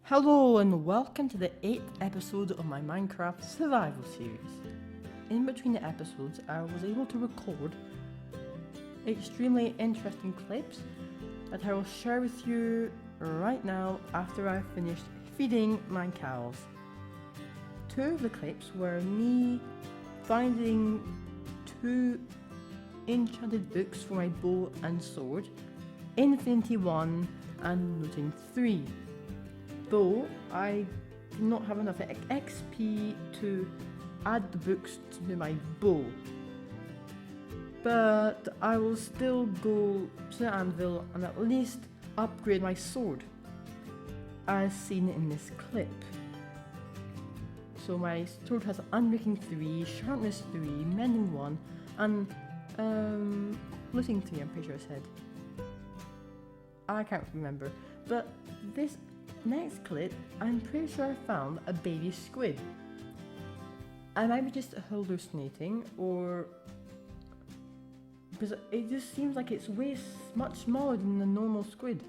Hello and welcome to the 8th episode of my Minecraft survival series. In between the episodes, I was able to record extremely interesting clips that I will share with you right now after I've finished feeding my cows. Two of the clips were me finding 2 enchanted books for my bow and sword, Infinity 1 and Looting 3. Though I did not have enough XP to add the books to my bow. But I will still go to the anvil and at least upgrade my sword, as seen in this clip. So my sword has Unbreaking 3, Sharpness 3, Mending 1, and Looting 3, I'm pretty sure I said. I can't remember. But this next clip, I'm pretty sure I found a baby squid. I might be just hallucinating, or because it just seems like it's way much smaller than the normal squid.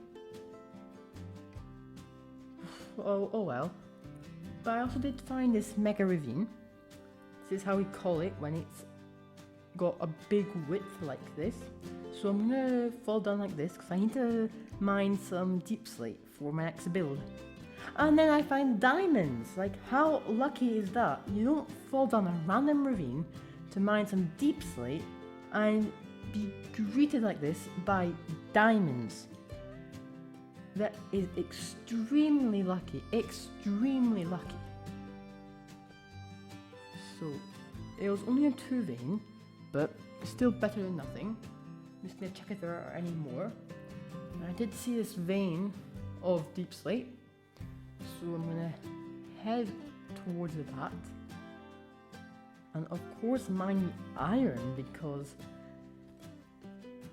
Oh well. But I also did find this mega ravine. This is how we call it when it's got a big width like this. So I'm gonna fall down like this because I need to mine some deep slate for my next build. And then I find diamonds! Like, how lucky is that? You don't fall down a random ravine to mine some deep slate and be greeted like this by diamonds. That is extremely lucky. Extremely lucky. So, it was only a 2 vein, but still better than nothing. I'm just gonna check if there are any more. I did see this vein of deep slate, so I'm gonna head towards that. And of course mine iron, because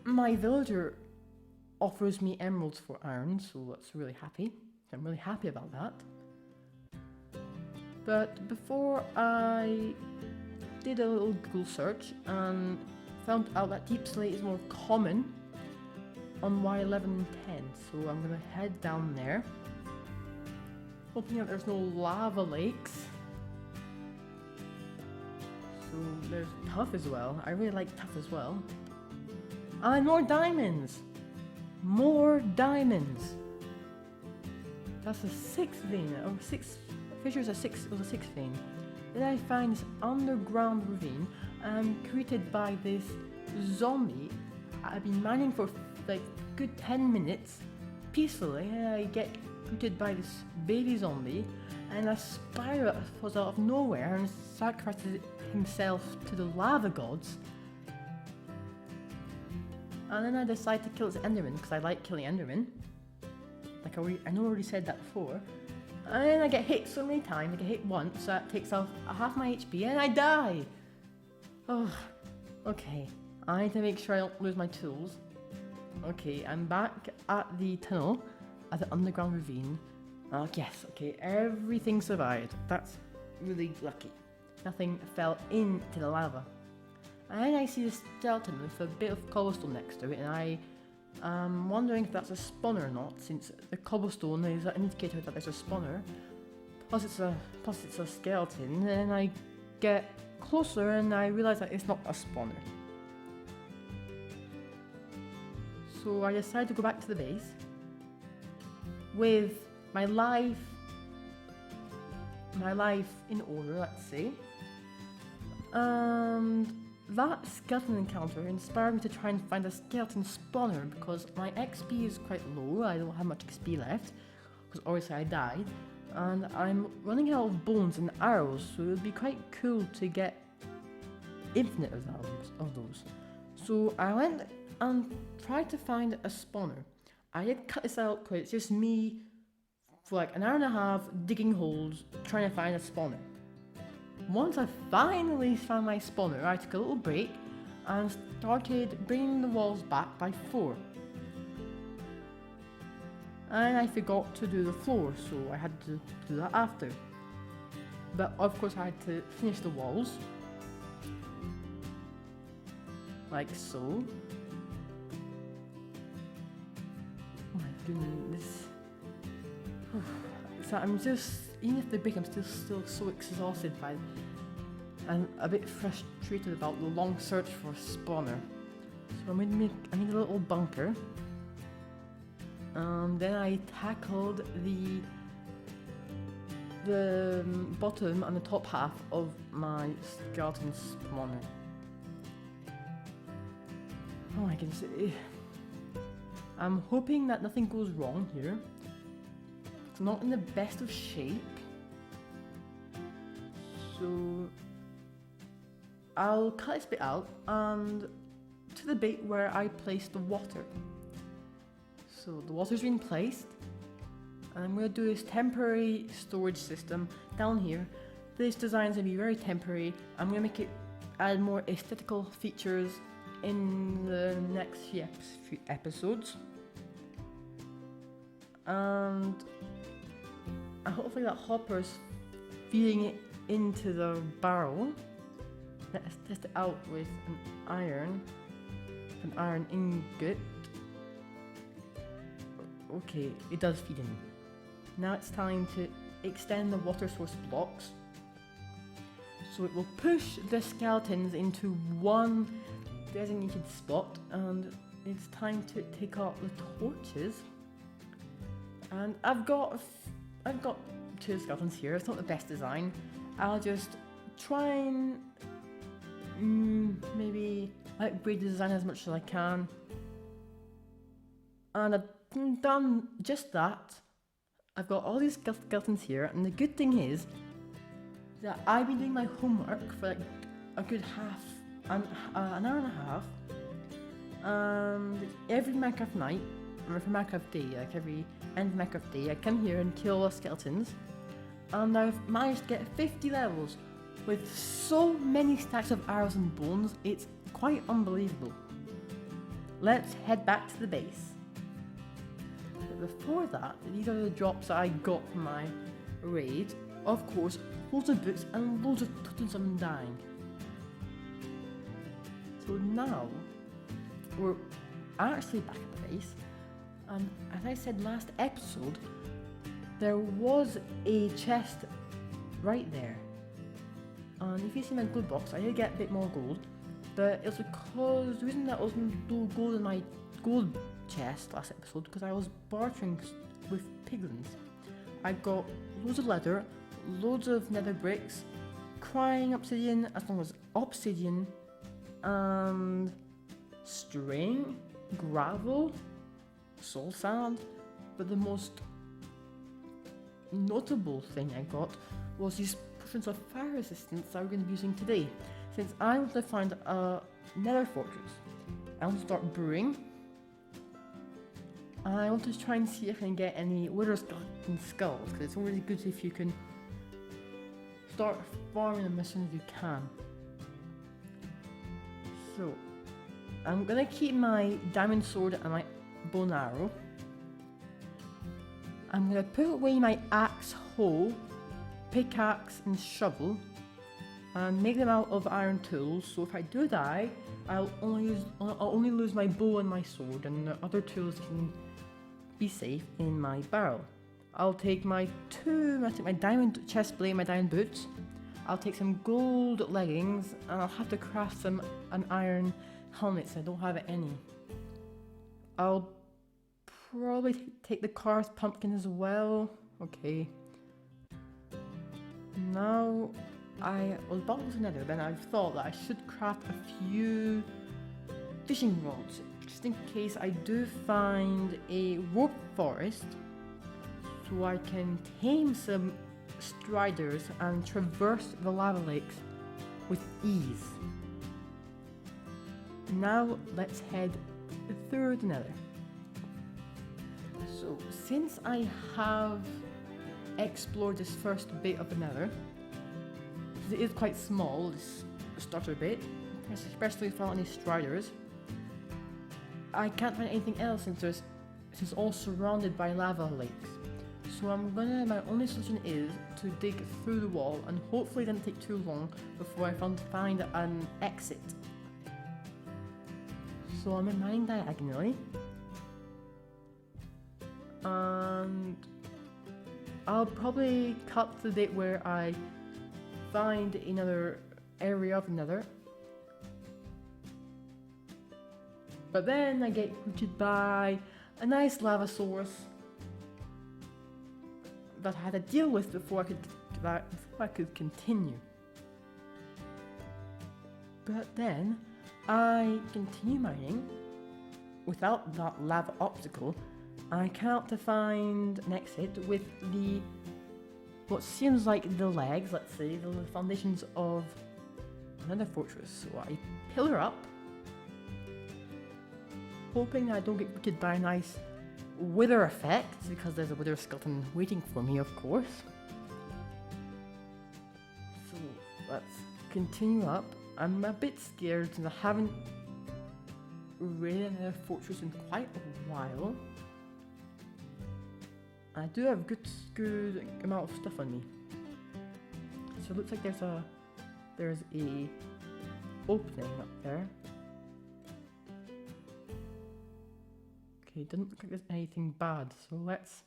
my villager offers me emeralds for iron, so that's really happy. I'm really happy about that. But before I did a little Google search and found out that deep slate is more common on Y11 and 10, so I'm gonna head down there, hoping that there's no lava lakes. So there's tuff as well. I really like tuff as well. And more diamonds! More diamonds! That's a 6th vein, or 6 fissures, it was a 6th vein. Then I find this underground ravine. I'm greeted by this zombie. I've been mining for like good 10 minutes peacefully, and I get greeted by this baby zombie, and a spider was out of nowhere and sacrificed himself to the lava gods. And then I decide to kill this enderman because I like killing endermen. Like I know I already said that before. And then I get hit so many times. I get hit once, so that takes off half my HP, and I die. Oh, okay. I need to make sure I don't lose my tools. Okay, I'm back at the tunnel, at the underground ravine. Yes, okay, everything survived. That's really lucky. Nothing fell into the lava. And then I see this skeleton with a bit of cobblestone next to it, and I'm wondering if that's a spawner or not, since the cobblestone is an indicator that there's a spawner. Plus it's a skeleton, and I get closer and I realize that it's not a spawner. So I decide to go back to the base with my life in order, let's say. And that skeleton encounter inspired me to try and find a skeleton spawner, because my XP is quite low. I don't have much XP left because obviously I died, and I'm running out of bones and arrows, so it would be quite cool to get infinite of those. So I went and tried to find a spawner. I did cut this out because it's just me for like an hour and a half digging holes trying to find a spawner. Once I finally found my spawner, I took a little break and started bringing the walls back by 4. And I forgot to do the floor, so I had to do that after. But of course I had to finish the walls. Like so. Oh my goodness. So I'm just, even if they break, I'm still so exhausted by, and a bit frustrated about the long search for a spawner. So I made a little bunker. Then I tackled the bottom and the top half of my skeleton spawner. Oh my goodness. I'm hoping that nothing goes wrong here. It's not in the best of shape. So I'll cut this bit out and to the bit where I placed the water. So the water's been placed. And I'm going to do this temporary storage system down here. This design's going to be very temporary. I'm going to make it add more aesthetical features in the next few episodes. And hopefully that hopper's feeding it into the barrel. Let's test it out with an iron ingot. Okay, it does feed in. Now it's time to extend the water source blocks. So it will push the skeletons into one designated spot, and it's time to take out the torches. And I've got 2 skeletons here. It's not the best design. I'll just try and maybe upgrade the design as much as I can. And I've done just that. I've got all these skeletons here, and the good thing is that I've been doing my homework for like a good an hour and a half, and every Minecraft night, or every Minecraft day, like every end of Minecraft day, I come here and kill all the skeletons, and I've managed to get 50 levels with so many stacks of arrows and bones. It's quite unbelievable. Let's head back to the base. Before that, these are the drops that I got from my raid. Of course, loads of boots and loads of tokens of undying. So now, we're actually back at the base. And as I said last episode, there was a chest right there. And if you see my gold box, I did get a bit more gold. But it's because the reason that I wasn't low gold in my gold chest last episode, because I was bartering with piglins. I got loads of leather, loads of nether bricks, crying obsidian, as long as obsidian, and string, gravel, soul sand. But the most notable thing I got was these potions of fire resistance that we're going to be using today. Since I want to find a nether fortress, I want to start brewing. I want to try and see if I can get any wither skeleton skulls, because it's always good if you can start farming them as soon as you can. So, I'm going to keep my diamond sword and my bow and arrow. I'm going to put away my axe, hoe, pickaxe and shovel, and make them out of iron tools, so if I do die, I'll only lose my bow and my sword, and the other tools can be safe in my barrel. I'll take my diamond chest plate, my diamond boots. I'll take some gold leggings, and I'll have to craft an iron helmet, so I don't have any. I'll probably take the carved pumpkin as well. Okay. Now I was about to nether, but I thought that I should craft a few fishing rods, just in case I do find a rope forest, so I can tame some striders and traverse the lava lakes with ease. Now let's head through the nether. So since I have explored this first bit of the nether, it is quite small, this starter bit, especially without any striders, I can't find anything else since it's all surrounded by lava lakes. So my only solution is to dig through the wall, and hopefully it doesn't take too long before I find an exit. So I'm mining diagonally, and I'll probably cut to the bit where I find another area of Nether. But then I get greeted by a nice lava source that I had to deal with before I could continue. But then I continue mining without that lava obstacle. I came out to find an exit with what seems like the legs, let's say, the foundations of another fortress. So I pillar up, hoping that I don't get greeted by a nice wither effect, because there's a wither skeleton waiting for me, of course. So let's continue up. I'm a bit scared since I haven't raided another fortress in quite a while. I do have good amount of stuff on me. So it looks like there's a opening up there. Okay, doesn't look like there's anything bad, so let's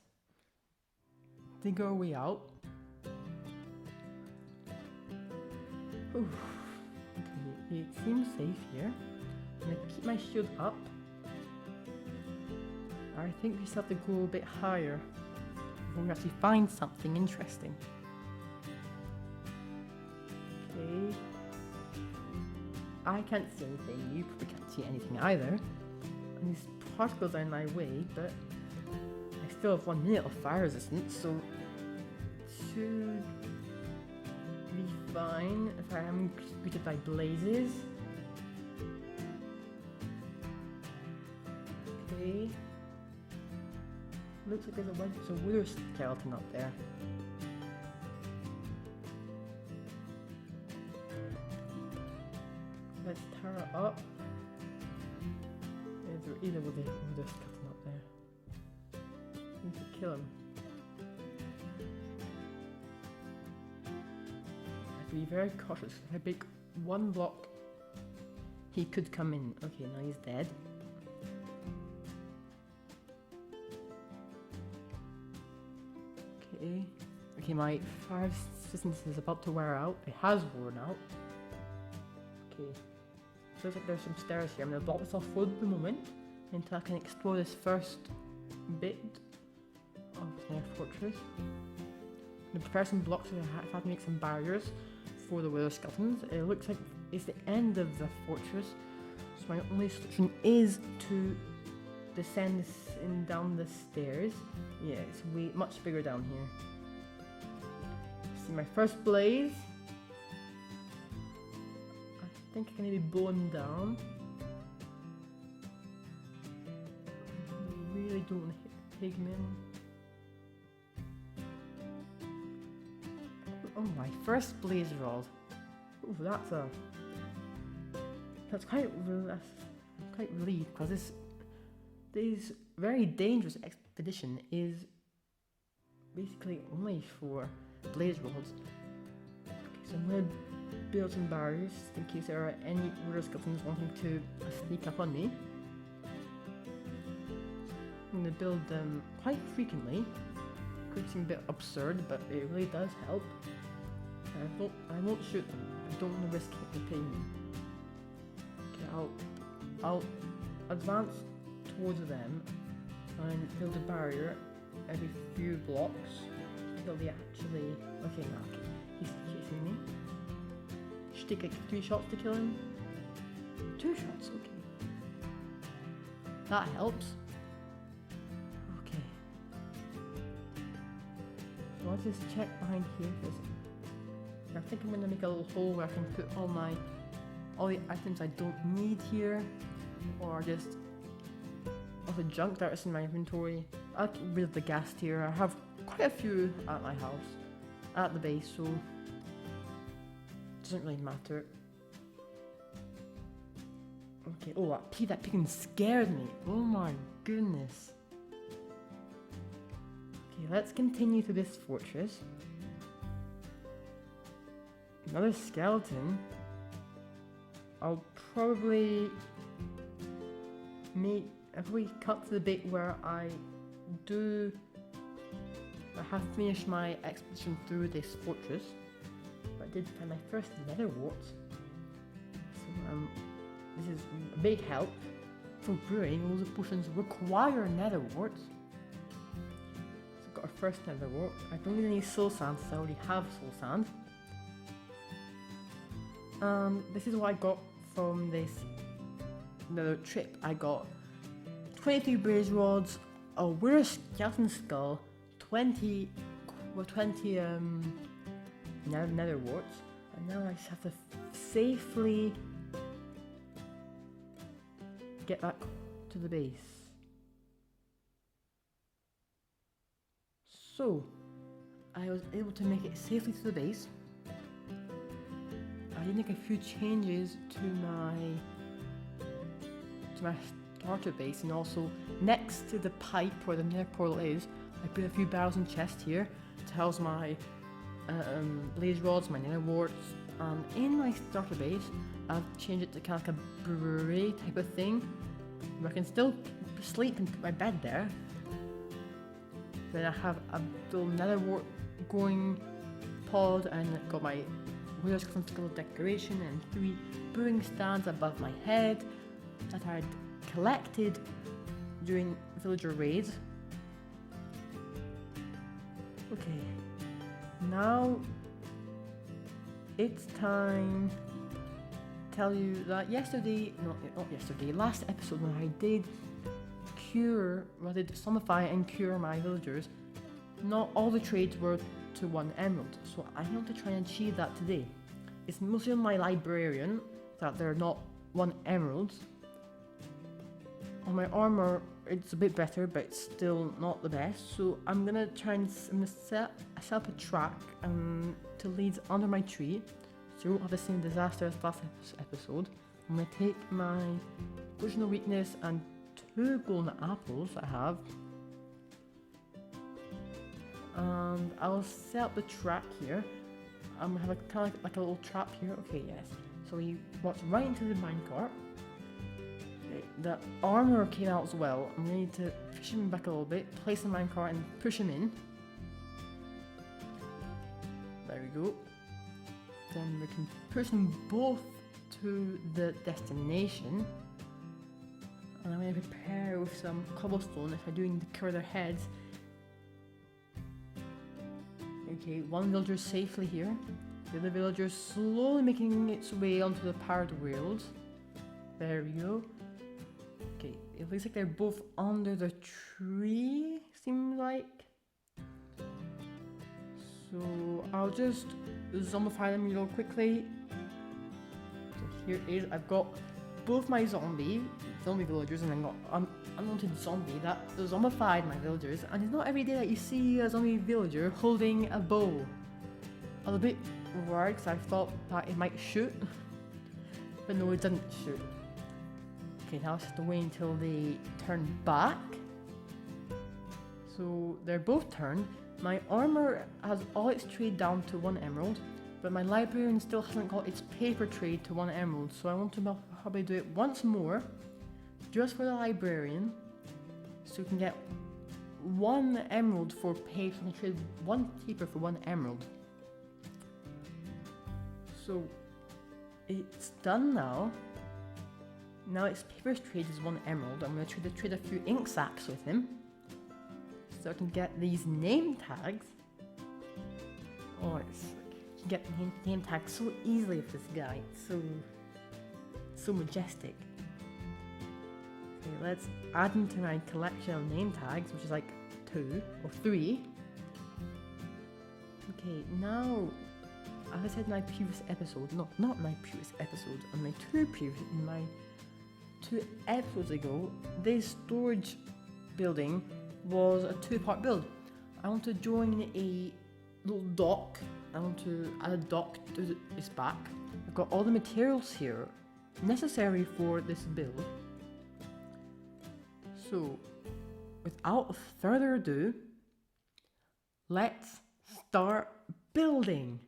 dig our way out. Oof. Okay, it seems safe here. I'm gonna keep my shield up. I think we just have to go a bit higher before we actually find something interesting. Okay. I can't see anything, you probably can't see anything either. And these particles are in my way, but I still have 1 minute of fire resistance, so it should be fine if I am greeted by blazes. Okay. Looks like there's a wither skeleton up there. Let's tower up. There either with the skeleton up there. Need to kill him. I have to be very cautious. If I break 1 block, he could come in. Okay, now he's dead. Okay, my fire resistance is about to wear out. It has worn out. Okay. Looks like there's some stairs here. I'm going to block myself for the moment until I can explore this first bit of their fortress. I'm going to prepare some blocks if I have to make some barriers for the wither skeletons. It looks like it's the end of the fortress, so my only solution is to descend down the stairs. Yeah, it's much bigger down here. See my first blaze. I think I can maybe blow him down. I really don't want to hit him in. Oh, my first blaze rod. Ooh, that's quite relieved, because this very dangerous expedition is basically only for blaze rods. Okay, so I'm going to build some barriers in case there are any wither skeletons wanting to sneak up on me. I'm going to build them quite frequently. Could seem a bit absurd, but it really does help. I won't shoot them. I don't want to risk hitting them. Okay, I'll advance towards them and build a barrier every few blocks until they actually. Okay, now he's chasing me. Should take like 3 shots to kill him. 2 shots, okay. That helps. Okay. So I'll just check behind here. I think I'm gonna make a little hole where I can put all the items I don't need here, or just all the junk that is in my inventory. I'll get rid of the gas tier. I have quite a few at my house, at the base, so it doesn't really matter. Okay, oh, that pig scared me. Oh my goodness. Okay, let's continue to this fortress. Another skeleton. I'll probably cut to the bit where I do I have finished my expedition through this fortress, but I did find my first nether wart. So this is a big help for brewing. Loads of potions require nether warts. So I've got our first nether wart. I don't need any soul sand, so I already have soul sand. This is what I got from this nether trip. I got 23 blaze rods, a weird skeleton skull, 20 nether warts, and now I just have to safely get back to the base. So I was able to make it safely to the base. I did make a few changes to my starter base, and also next to the pipe where the nether portal is, I put a few barrels and chests here to house my blaze rods, my nether warts. In my starter base, I've changed it to kind of like a brewery type of thing, where I can still sleep and put my bed there. Then I have a little nether wart going pod, and I've got my Wheelers from Skull decoration and 3 brewing stands above my head that I'd collected during villager raids. Okay, now it's time to tell you that last episode when I did summify and cure my villagers, not all the trades were to 1 emerald, so I want to try and achieve that today. It's mostly on my librarian that they're not 1 emerald. On my armor, it's a bit better, but it's still not the best. So I'm gonna try and set up a track to lead under my tree, so you won't have the same disaster as last episode. I'm gonna take my original weakness and 2 golden apples I have, and I'll set up the track here. I'm gonna have a kind of like a little trap here. Okay, yes. So he walks right into the minecart. The armor came out as well. I'm going to push him back a little bit, place the minecart and push him in. There we go. Then we can push them both to the destination. And I'm going to prepare with some cobblestone if I'm doing to cover their heads. Okay, 1 villager safely here. The other villager slowly making its way onto the powered world. There we go. Okay, it looks like they're both under the tree, seems like. So I'll just zombify them real quickly. So here it is. I've got both my zombie villagers, and I've got unwanted zombie that zombified my villagers. And it's not every day that you see a zombie villager holding a bow. I was a bit worried because I thought that it might shoot, but no, it didn't shoot. Okay, now I just have to wait until they turn back. So they're both turned. My armor has all its trade down to 1 emerald, but my librarian still hasn't got its paper trade to 1 emerald, so I want to probably do it once more, just for the librarian, so we can get 1 emerald for paper, so we can trade 1 paper for 1 emerald. So it's done now. Now its paper's trade is 1 emerald. I'm going to trade a few ink sacks with him, so I can get these name tags. Oh, you can get name tags so easily with this guy. It's so majestic. Okay, let's add them to my collection of name tags, which is like 2 or 3. Okay, now, as I said in my previous episode, not my previous episode, on my 2 episodes ago, this storage building was a 2-part build. I want to join a little dock. I want to add a dock to this back. I've got all the materials here necessary for this build. So, without further ado, let's start building.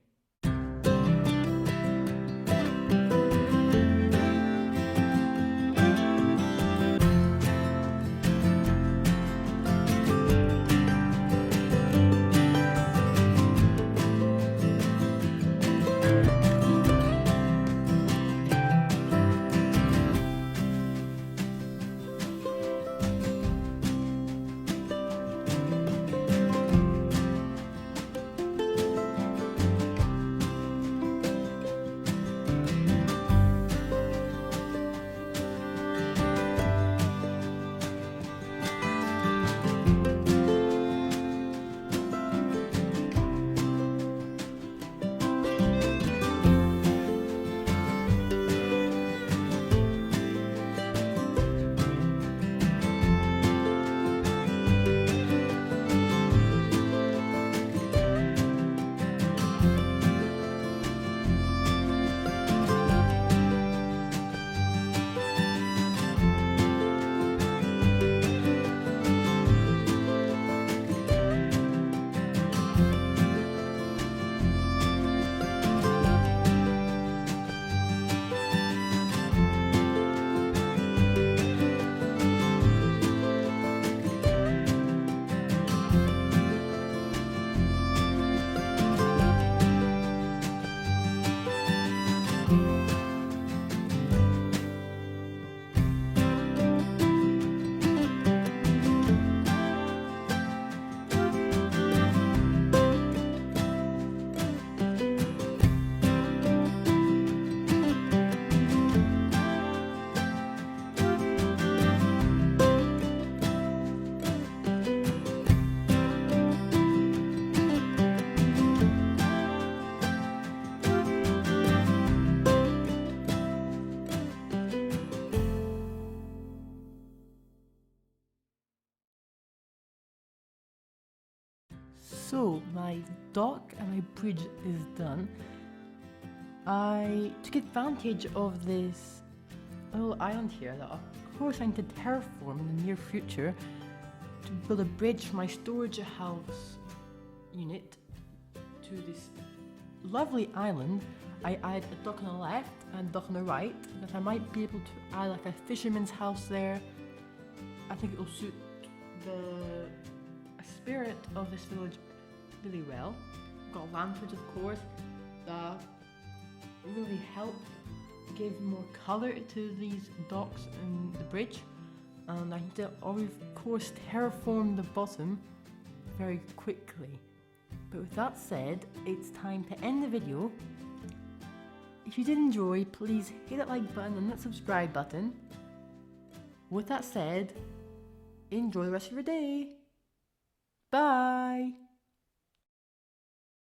So my dock and my bridge is done. I took advantage of this little island here that of course I'm to terraform in the near future to build a bridge for my storage house unit to this lovely island. I add a dock on the left and a dock on the right, that I might be able to add like a fisherman's house there. I think it will suit the spirit of this village really well. Got lanterns of course that really help give more colour to these docks and the bridge, and I need to of course terraform the bottom very quickly. But with that said, it's time to end the video. If you did enjoy, please hit that like button and that subscribe button. With that said, enjoy the rest of your day. Bye!